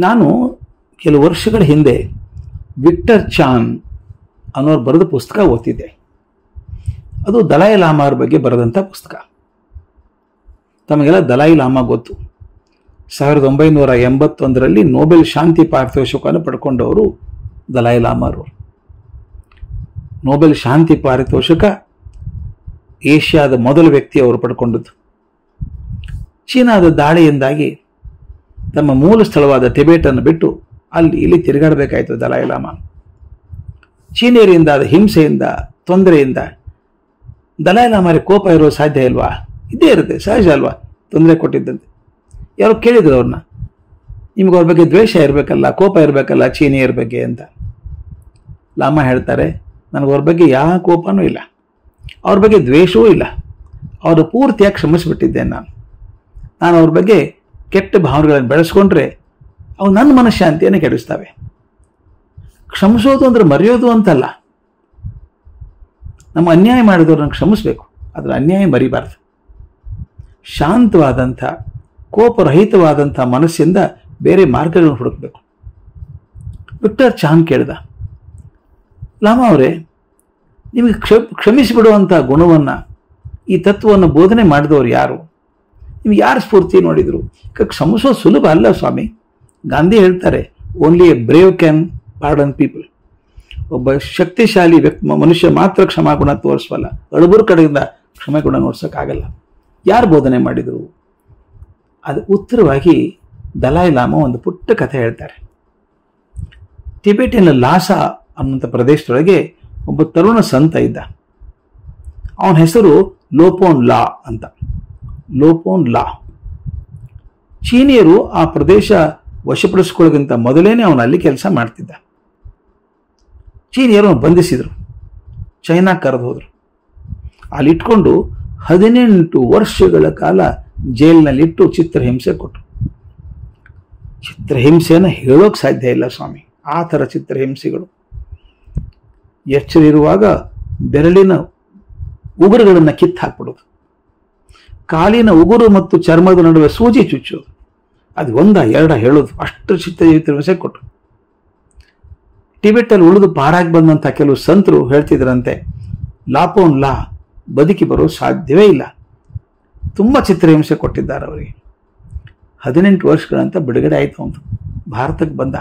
ನಾನು ಕೆಲವು ವರ್ಷಗಳ ಹಿಂದೆ ವಿಕ್ಟರ್ ಚಾನ್ ಅನ್ನೋರು ಬರೆದ ಪುಸ್ತಕ ಓದ್ತಿದ್ದೆ. ಅದು ದಲೈ ಲಾಮಾ ಅವ್ರ ಬಗ್ಗೆ ಬರೆದಂಥ ಪುಸ್ತಕ. ತಮಗೆಲ್ಲ ದಲೈ ಲಾಮಾ ಗೊತ್ತು. 1981ರಲ್ಲಿ ನೊಬೆಲ್ ಶಾಂತಿ ಪಾರಿತೋಷಕವನ್ನು ಪಡ್ಕೊಂಡವರು ದಲೈ ಲಾಮಾರು. ನೊಬೆಲ್ ಶಾಂತಿ ಪಾರಿತೋಷಕ ಏಷ್ಯಾದ ಮೊದಲ ವ್ಯಕ್ತಿ ಅವರು ಪಡ್ಕೊಂಡದ್ದು. ಚೀನಾದ ದಾಳಿಯಿಂದಾಗಿ ತಮ್ಮ ಮೂಲ ಸ್ಥಳವಾದ ಟಿಬೆಟನ್ನು ಬಿಟ್ಟು ಅಲ್ಲಿ ಇಲ್ಲಿ ತಿರುಗಾಡಬೇಕಾಯಿತು ದಲೈ ಲಾಮಾ. ಚೀನಿಯರಿಂದ ಆದ ಹಿಂಸೆಯಿಂದ, ತೊಂದರೆಯಿಂದ ದಲೈ ಲಾಮಾರಿಗೆ ಕೋಪ ಇರೋ ಸಾಧ್ಯ ಇಲ್ವಾ? ಇದ್ದೇ ಇರುತ್ತೆ, ಸಹಜ ಅಲ್ವಾ? ತೊಂದರೆ ಕೊಟ್ಟಿದ್ದಂತೆ. ಯಾರೋ ಕೇಳಿದ್ರು ಅವ್ರನ್ನ, ನಿಮ್ಗೆ ಅವ್ರ ಬಗ್ಗೆ ದ್ವೇಷ ಇರಬೇಕಲ್ಲ, ಕೋಪ ಇರಬೇಕಲ್ಲ ಚೀನಿಯರ ಬಗ್ಗೆ ಅಂತ. ಲಾಮಾ ಹೇಳ್ತಾರೆ, ನನಗೆ ಅವ್ರ ಬಗ್ಗೆ ಯಾವ ಕೋಪನೂ ಇಲ್ಲ, ಅವ್ರ ಬಗ್ಗೆ ದ್ವೇಷವೂ ಇಲ್ಲ. ಅವರು ಪೂರ್ತಿಯಾಗಿ ಕ್ಷಮಿಸಿಬಿಟ್ಟಿದ್ದೇನೆ. ನಾನು ಅವ್ರ ಬಗ್ಗೆ ಕೆಟ್ಟ ಭಾವನೆಗಳನ್ನು ಬೆಳೆಸ್ಕೊಂಡ್ರೆ ಅವು ನನ್ನ ಮನಃಶಾಂತಿಯನ್ನು ಕೆಡಿಸ್ತವೆ. ಕ್ಷಮಿಸೋದು ಅಂದ್ರೆ ಮರೆಯೋದು ಅಂತಲ್ಲ. ನಮ್ಮ ಅನ್ಯಾಯ ಮಾಡಿದವ್ರನ್ನ ಕ್ಷಮಿಸಬೇಕು, ಅದರ ಅನ್ಯಾಯ ಮರಿಬಾರ್ದು. ಶಾಂತವಾದಂಥ, ಕೋಪರಹಿತವಾದಂಥ ಮನಸ್ಸಿಂದ ಬೇರೆ ಮಾರ್ಗಗಳನ್ನು ಹುಡುಕಬೇಕು. ವಿಕ್ಟರ್ ಚಾನ್ ಕೇಳಿದ, ಲಾಮಾ ಅವರೇ, ನಿಮಗೆ ಕ್ಷಮಿಸಿಬಿಡುವಂಥ ಗುಣವನ್ನು, ಈ ತತ್ವವನ್ನು ಬೋಧನೆ ಮಾಡಿದವರು ಯಾರು? ನಿಮ್ಗೆ ಯಾರು ಸ್ಫೂರ್ತಿ ನೋಡಿದರು? ಕ್ಷಮಿಸೋದು ಸುಲಭ ಅಲ್ಲ ಸ್ವಾಮಿ. ಗಾಂಧಿ ಹೇಳ್ತಾರೆ, only A brave can pardon people. ಒಬ್ಬ ಶಕ್ತಿಶಾಲಿ ಮನುಷ್ಯ ಮಾತ್ರ ಕ್ಷಮಾಗುಣ ತೋರಿಸಬಲ್ಲ, ಅಳುಬುರು ಕಡೆಯಿಂದ ಕ್ಷಮೆಗುಣ ನೋಡ್ಸೋಕ್ಕಾಗಲ್ಲ. ಯಾರು ಬೋಧನೆ ಮಾಡಿದರು? ಅದು ಉತ್ತರವಾಗಿ ದಲೈ ಲಾಮಾ ಒಂದು ಪುಟ್ಟ ಕಥೆ ಹೇಳ್ತಾರೆ. ಟಿಬೆಟಿನ ಲಾಸಾ ಅನ್ನುವಂಥ ಪ್ರದೇಶದೊಳಗೆ ಒಬ್ಬ ತರುಣ ಸಂತ ಇದ್ದ. ಅವನ ಹೆಸರು ಲೋಪೋನ್ ಲಾ ಅಂತ. ಲೋಪೋನ್ ಲಾ. ಚೀನಿಯರು ಆ ಪ್ರದೇಶ ವಶಪಡಿಸ್ಕೊಳ್ಳೋಕ್ಕಿಂತ ಮೊದಲೇನೆ ಅವನು ಅಲ್ಲಿ ಕೆಲಸ ಮಾಡ್ತಿದ್ದ. ಚೀನಿಯರು ಬಂಧಿಸಿದರು, ಚೈನಾ ಕರೆದು ಹೋದರು. ಅಲ್ಲಿ ಇಟ್ಕೊಂಡು 18 ವರ್ಷಗಳ ಕಾಲ ಜೈಲಿನಲ್ಲಿಟ್ಟು ಚಿತ್ರಹಿಂಸೆ ಕೊಟ್ಟರು. ಚಿತ್ರಹಿಂಸೆಯನ್ನು ಹೇಳೋಕೆ ಸಾಧ್ಯ ಇಲ್ಲ ಸ್ವಾಮಿ, ಆ ಥರ ಚಿತ್ರಹಿಂಸೆಗಳು. ಎಚ್ಚರಿರುವಾಗ ಬೆರಳಿನ ಉಗುರುಗಳನ್ನು ಕಿತ್ತು ಹಾಕ್ಬಿಡೋದು, ಕಾಲಿನ ಉಗುರು ಮತ್ತು ಚರ್ಮದ ನಡುವೆ ಸೂಜಿ ಚುಚ್ಚೋದು, ಅದು ಒಂದ ಎರಡ ಹೇಳೋದು, ಅಷ್ಟು ಚಿತ್ರಹಿಂಸೆ ಕೊಟ್ಟರು. ಟಿಬೆಟಲ್ಲಿ ಉಳಿದು ಪಾರಾಗಿ ಬಂದಂಥ ಕೆಲವು ಸಂತರು ಹೇಳ್ತಿದ್ರಂತೆ, ಲಾಪೋನ್ ಲಾ ಬದುಕಿ ಬರೋ ಸಾಧ್ಯವೇ ಇಲ್ಲ, ತುಂಬ ಚಿತ್ರಹಿಂಸೆ ಕೊಟ್ಟಿದ್ದಾರೆ ಅವರಿಗೆ. 18 ವರ್ಷಗಳಂತ ಬಿಡುಗಡೆ ಆಯಿತು. ಅವನು ಭಾರತಕ್ಕೆ ಬಂದ.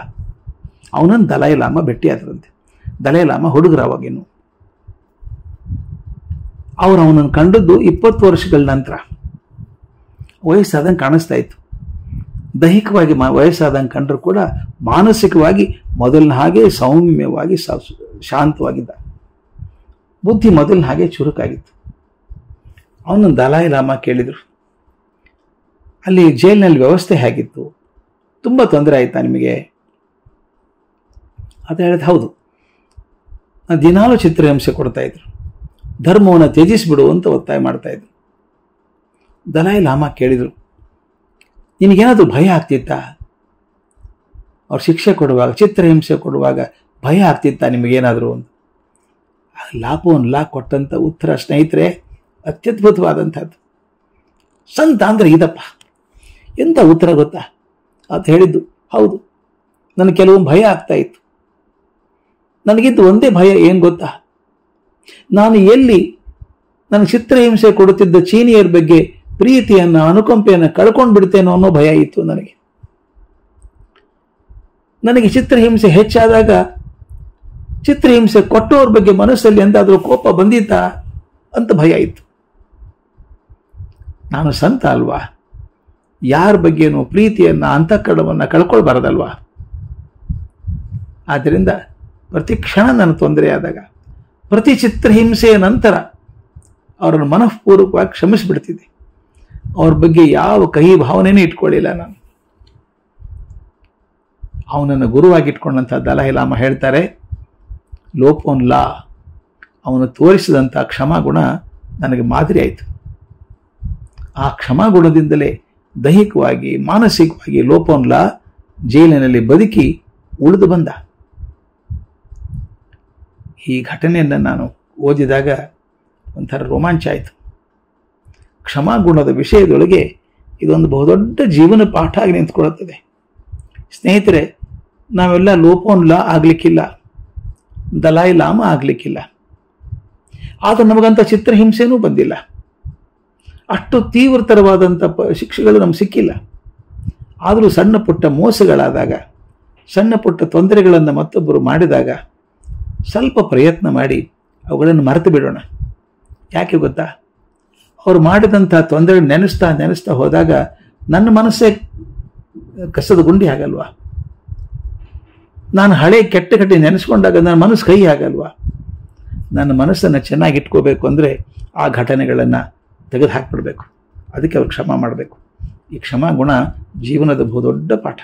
ಅವನನ್ನು ದಲೈ ಲಾಮಾ ಭೇಟಿಯಾದ್ರಂತೆ. ದಲೈ ಲಾಮಾ ಹುಡುಗರ ಅವಾಗಿನ್ನು. ಅವ್ರು ಅವನನ್ನು ಕಂಡದ್ದು 20 ವರ್ಷಗಳ ನಂತರ. ವಯಸ್ಸಾದಂಗೆ ಕಾಣಿಸ್ತಾ ಇತ್ತು. ದೈಹಿಕವಾಗಿ ವಯಸ್ಸಾದಂಗೆ ಕಂಡರೂ ಕೂಡ ಮಾನಸಿಕವಾಗಿ ಮೊದಲಿನ ಹಾಗೆ ಸೌಮ್ಯವಾಗಿ ಶಾಂತವಾಗಿದ್ದ. ಬುದ್ಧಿ ಮೊದಲಿನ ಹಾಗೆ ಚುರುಕಾಗಿತ್ತು. ಅವನನ್ನು ದಲೈ ಲಾಮಾ ಕೇಳಿದರು, ಅಲ್ಲಿ ಜೈಲಿನಲ್ಲಿ ವ್ಯವಸ್ಥೆ ಹೇಗಿತ್ತು? ತುಂಬ ತೊಂದರೆ ಆಯ್ತಾ ನಿಮಗೆ? ಅಂತ ಹೇಳಿದ, ಹೌದು, ದಿನಾಲು ಚಿತ್ರಹಿಂಸೆ ಕೊಡ್ತಾ ಇದ್ರು, ಧರ್ಮವನ್ನು ತ್ಯಜಿಸಿಬಿಡು ಅಂತ ಒತ್ತಾಯ ಮಾಡ್ತಾ ಇದ್ರು. ದಲೈ ಲಾಮಾ ಕೇಳಿದರು, ನಿನಗೇನಾದರೂ ಭಯ ಆಗ್ತಿತ್ತಾ? ಅವ್ರು ಶಿಕ್ಷೆ ಕೊಡುವಾಗ, ಚಿತ್ರಹಿಂಸೆ ಕೊಡುವಾಗ ಭಯ ಆಗ್ತಿತ್ತಾ ನಿಮಗೇನಾದರೂ ಅಂತ. ಲಾಪೋನ್ ಲಾ ಕೊಟ್ಟಂಥ ಉತ್ತರ ಸ್ನೇಹಿತರೆ ಅತ್ಯದ್ಭುತವಾದಂಥದ್ದು. ಸಂತ ಅಂದರೆ ಇದಪ್ಪ, ಎಂಥ ಉತ್ತರ ಗೊತ್ತಾ? ಅಂತ ಹೇಳಿದ್ದು, ಹೌದು, ನನಗೆ ಕೆಲವೊಂದು ಭಯ ಆಗ್ತಾ ಇತ್ತು. ನನಗಿದ್ದು ಒಂದೇ ಭಯ ಏನು ಗೊತ್ತಾ? ನಾನು ಎಲ್ಲಿ ನನಗೆ ಚಿತ್ರಹಿಂಸೆ ಕೊಡುತ್ತಿದ್ದ ಚೀನಿಯರ ಬಗ್ಗೆ ಪ್ರೀತಿಯನ್ನು, ಅನುಕಂಪೆಯನ್ನು ಕಳ್ಕೊಂಡು ಬಿಡ್ತೇನೋ ಅನ್ನೋ ಭಯ ಇತ್ತು ನನಗೆ. ನನಗೆ ಚಿತ್ರಹಿಂಸೆ ಹೆಚ್ಚಾದಾಗ ಚಿತ್ರಹಿಂಸೆ ಕೊಟ್ಟವ್ರ ಬಗ್ಗೆ ಮನಸ್ಸಲ್ಲಿ ಎಂದಾದರೂ ಕೋಪ ಬಂದಿತ್ತಾ ಅಂತ ಭಯ ಇತ್ತು. ನಾನು ಸಂತ ಅಲ್ವಾ? ಯಾರ ಬಗ್ಗೆನೂ ಪ್ರೀತಿಯನ್ನು, ಅಂತಃಕರಣವನ್ನು ಕಳ್ಕೊಳ್ಬಾರ್ದಲ್ವಾ? ಆದ್ದರಿಂದ ಪ್ರತಿ ಕ್ಷಣ ನನ್ನ ತೊಂದರೆ ಆದಾಗ, ಪ್ರತಿ ಚಿತ್ರಹಿಂಸೆಯ ನಂತರ ಅವರನ್ನು ಮನಃಪೂರ್ವಕವಾಗಿ ಕ್ಷಮಿಸಿಬಿಡ್ತಿದ್ದೆ. ಅವ್ರ ಬಗ್ಗೆ ಯಾವ ಕಹಿ ಭಾವನೆಯೂ ಇಟ್ಕೊಳ್ಳಿಲ್ಲ ನಾನು. ಅವನನ್ನು ಗುರುವಾಗಿಟ್ಕೊಂಡಂಥ ದಲೈ ಲಾಮಾ ಹೇಳ್ತಾರೆ, ಲೋಪೋನ್ ಲಾ ಅವನು ತೋರಿಸಿದಂಥ ಕ್ಷಮಾಗುಣ ನನಗೆ ಮಾದರಿ ಆಯಿತು. ಆ ಕ್ಷಮಾಗುಣದಿಂದಲೇ ದೈಹಿಕವಾಗಿ, ಮಾನಸಿಕವಾಗಿ ಲೋಪೋನ್ ಲಾ ಜೈಲಿನಲ್ಲಿ ಬದುಕಿ ಉಳಿದು ಬಂದ. ಈ ಘಟನೆಯನ್ನು ನಾನು ಓದಿದಾಗ ಒಂಥರ ರೋಮಾಂಚ ಆಯಿತು. ಕ್ಷಮಾಗುಣದ ವಿಷಯದೊಳಗೆ ಇದೊಂದು ಬಹುದೊಡ್ಡ ಜೀವನ ಪಾಠ ಆಗಿ ನಿಂತ್ಕೊಳ್ಳುತ್ತದೆ. ಸ್ನೇಹಿತರೆ, ನಾವೆಲ್ಲ ಲೋಪೋನ್ಲಾ ಆಗಲಿಕ್ಕಿಲ್ಲ, ದಲಾಯಿ ಲಾಮ ಆಗಲಿಕ್ಕಿಲ್ಲ, ಆದರೂ ನಮಗಂಥ ಚಿತ್ರಹಿಂಸೆನೂ ಬಂದಿಲ್ಲ, ಅಷ್ಟು ತೀವ್ರತರವಾದಂಥ ಶಿಕ್ಷೆಗಳು ನಮ್ಗೆ ಸಿಕ್ಕಿಲ್ಲ. ಆದರೂ ಸಣ್ಣ ಪುಟ್ಟ ಮೋಸಗಳಾದಾಗ, ಸಣ್ಣ ಪುಟ್ಟ ತೊಂದರೆಗಳನ್ನು ಮತ್ತೊಬ್ಬರು ಮಾಡಿದಾಗ ಸ್ವಲ್ಪ ಪ್ರಯತ್ನ ಮಾಡಿ ಅವುಗಳನ್ನು ಮರೆತು ಬಿಡೋಣ. ಯಾಕೆ ಗೊತ್ತಾ? ಅವರು ಮಾಡಿದಂಥ ತೊಂದರೆ ನೆನೆಸ್ತಾ ನೆನೆಸ್ತಾ ಹೋದಾಗ ನನ್ನ ಮನಸ್ಸೇ ಕಸದ ಗುಂಡಿ ಆಗಲ್ವಾ? ನಾನು ಹಳೆ ಕೆಟ್ಟ ಕಟ್ಟಿ ನೆನೆಸ್ಕೊಂಡಾಗ ನನ್ನ ಮನಸ್ಸು ಕೈ ಆಗಲ್ವಾ? ನನ್ನ ಮನಸ್ಸನ್ನು ಚೆನ್ನಾಗಿ ಇಟ್ಕೋಬೇಕು ಅಂದರೆ ಆ ಘಟನೆಗಳನ್ನು ತೆಗೆದು ಹಾಕಿಬಿಡ್ಬೇಕು. ಅದಕ್ಕೆ ಅವ್ರು ಕ್ಷಮಾ ಮಾಡಬೇಕು. ಈ ಕ್ಷಮಾ ಗುಣ ಜೀವನದ ಬಹುದೊಡ್ಡ ಪಾಠ.